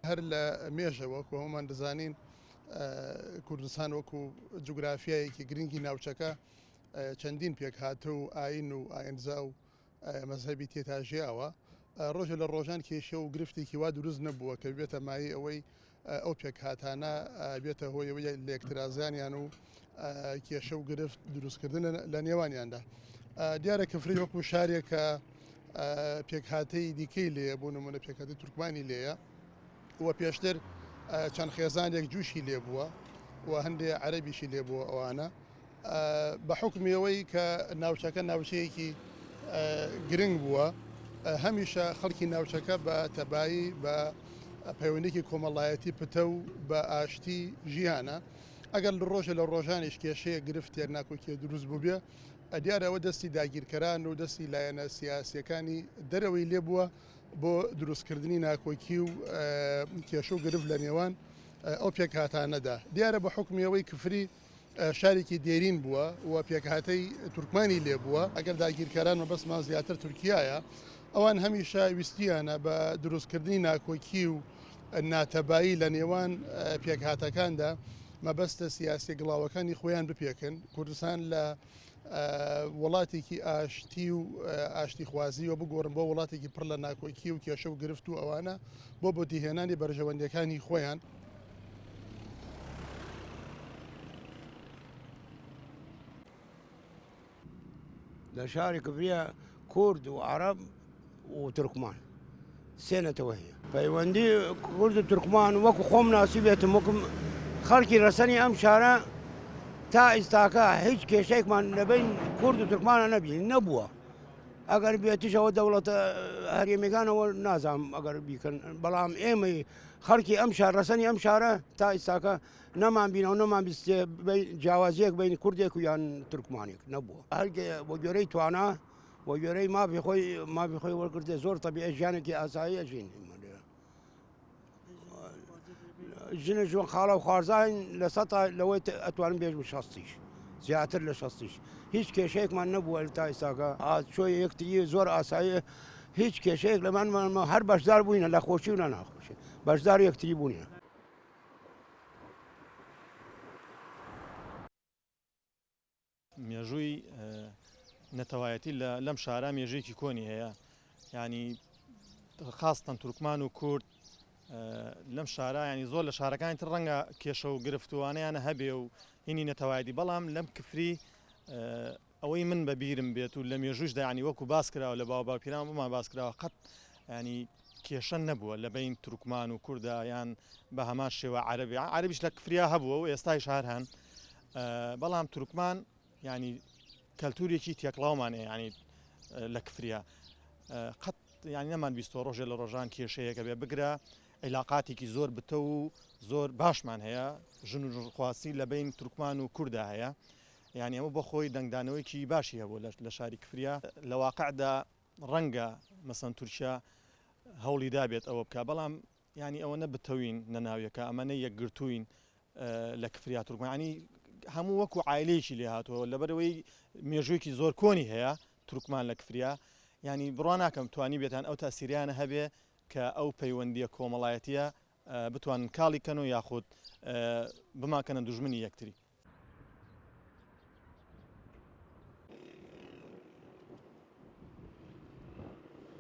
هەر لە مێژەوەکو هەمومان دەزانین کوردستان وەکو جوگرافیایەکی گرنگی ناوچەکە چەندین پێک هاتە و ئاین و ئاینزا و مەزهبی تێتاژیاوە ڕۆژە لە ڕۆژان کێشە و گرفتێکی وا دروست نەبووە کە بێتە مای ئەوەی ئەو پێک هاتانە بێتە هۆی ئەوەی لە یەکترازانیان و کێشە و گرفت دروستکردن لە نێوانیاندا. دیارە کەفری وەکو شارێکە پێکهاتەی دیکەی لێە بۆ نمونە پێکهاتی تورکمانی لێیە وە پێشتر چەند خێزانێک جوشی لێبووە و هەندێک عەرەبیشی لێبووە ئەوانە بە حکمیەوەی کە ناوچەکە ناوچەیەکی گرنگ بووە هەمیشە خەڵکی ناوچەکە بە تەبایی بە پەیوەندێکی کۆمەڵایەتی پتە و بە ئاشتی ژیانە ئەگەر لە ڕۆژە لە ڕۆژانیش کێشەیە گرفت تێرناکۆکیە دروست بوو بێ دیارەوە دەستی داگیرکەران و دەستی لایەنە سیاسیەکانی دەرەوەی لێبووە بۆ دروستکردنی ناکۆکی و کێشە و گرفت لە نێوان ئەو پێکهاتانەدا دیارە بە حکمیەوەی کفری شارێکی دێرین بووە و پێکهاتەی تورکمانی لێبووە ئەگەر داگیرکەران مەبەستمان زیاتر تورکیایە ئەوان هەمیشە ویستیانە بە دروستکردنی ناکۆکی و ناتەبایی لە نێوان پێکهاتەکاندا مەبەستە سیاسی گڵاوەکانی خۆیان بپێکن کوردستان لە وڵاتێکی ئاشتی و ئاشتی خوازی و بگۆڕن بۆ وڵاتێکی پڕ لە ناکۆکی و کێشە و گرفت و ئەوانە بۆ بۆتیهێنانی بەرژەوەندەکانی خۆیان لە شاری کفریە کورد و عەرەب و تورکمان سێنەتەوە هەیە پەیوەندی کورد و تورکمان وەکو خۆم ناسیبێتم وەکم خەڵکی ڕەسەنی ئەم شارە تا ئێستاکە هیچ کێشەیەکمان لەبین کورد و تورکمانە نەبینی نەبووە ئەگەر بێتیشەوە دەوڵەتە هەرێمیەکانەوە نازانم ئەگەر بیکەن بەڵام ئێمەی خەڵکی ئەم شار ڕەسەنی ئەم شارە تا ئێستاکە نەمان بینەوە نەمان بیستێ جیاوازیەک بین کوردێک و یان تورکمانێک نەبووە هەرگێ بۆ گوێرەی توانە بۆ گوێرەی مافی خۆی وەرگرتێ زۆر تەبیعی ژیانێکی ئاسایی ئەژین ژنە ژوان خاڵە و خوارزان لە سەتا لەوەی ئەتوانم بێژم شەستیش زیاتر لە شەستیش هیچ کێشەیەکمان نەبووە تا ئێستاکە چۆی یەکتری زۆر ئاسایی هیچ کێشەیەک لەمان هەر بەشدار بووینە لە خۆشی و لە ناخۆشی بەشدار یەکتری بوونیە مێژووی نەتەوایەتی لەم شارە مێژوویەکی کۆنی هەیە ینی خاستن تورکمان و کورد لەم شارە ینی زۆر لە شارەکانی تر ڕەنگە کێشە و گرفتوانیانە هەبێ و هینی نەتەوایەتی بەڵام لەم کفری ئەوەی من بەبیرم بێت و لە مێژوشدا ینی وەکو باس کراوە لە باو باپیران بمان باس کراوە قەت ینی کێشە نەبووە لە بین تورکمان و کووردا یان بە هەمان شێوە عەرەبیش لە کفریا هەبووە و ئێستای شار هەن بەڵام تورکمان ینی کەلتورێکی تێکڵاومانەیە ینی لە کفریا قەت ینی نەمان بیستۆ ڕۆژێ لە ڕۆژان کێشەیەکە بێ بگرە عیلاقاتێکی زۆر بتە و زۆر باشمان هەیە ژن و خواسی لە بین تورکمان و کووردا هەیە ینی ئەمە بۆ خۆی دەنگدانەوەیکی باشی هەبوو لە شاری کفریا لە واقعدا ڕەنگە مەسەن تورکیا هەوڵی دابێت ئەوە بکە بەڵام ینی ئەوە نەبتەوین نەناویەکە ئەمەنە یەکگرتووین لە کفریا تورکمانی هەموو وەکو عایلەیەکی لێ هاتووە لەبەرەوەی مێژوویەکی زۆر کۆنی هەیە تورکمان لە کفریا ینی بڕوا ناکەم توانی بێتان ئەو تاسیریانە هەبێ کە ئەو پەیوەندیە کۆمەڵایەتیە بتوانن کاڵی کەن و یاخود بماکەنە دوژمنی یەکتری